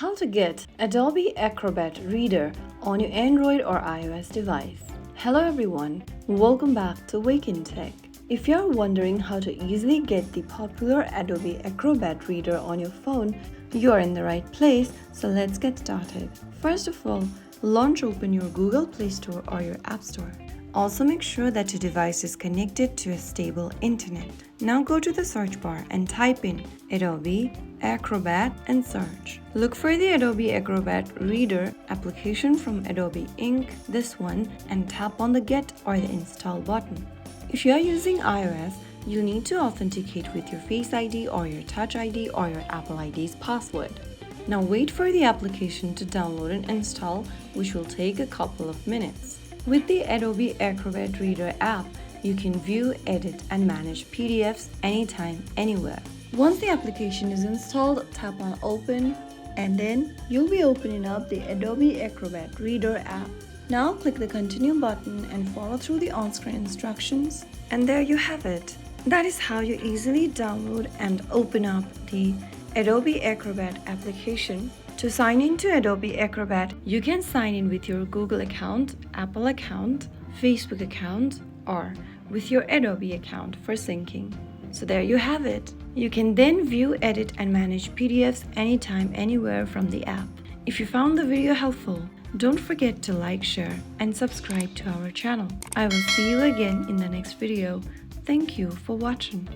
How to get Adobe Acrobat Reader on your Android or iOS device. Hello everyone, welcome back to Wake&Tech. If you're wondering how to easily get the popular Adobe Acrobat Reader on your phone, you're in the right place, so let's get started. First of all, open your Google Play Store or your App Store. Also make sure that your device is connected to a stable internet. Now go to the search bar and type in Adobe Acrobat and search. Look for the Adobe Acrobat Reader application from Adobe Inc., this one, and tap on the Get or the Install button. If you are using iOS, you'll need to authenticate with your Face ID or your Touch ID or your Apple ID's password. Now wait for the application to download and install, which will take a couple of minutes. With the Adobe Acrobat Reader app, you can view, edit, and manage PDFs anytime, anywhere. Once the application is installed, tap on Open, and then you'll be opening up the Adobe Acrobat Reader app. Now click the Continue button and follow through the on-screen instructions. And there you have it. That is how you easily download and open up the Adobe Acrobat application. To sign into Adobe Acrobat, you can sign in with your Google account, Apple account, Facebook account, or with your Adobe account for syncing. So there you have it. You can then view, edit, and manage PDFs anytime, anywhere from the app. If you found the video helpful, don't forget to like, share, and subscribe to our channel. I will see you again in the next video. Thank you for watching.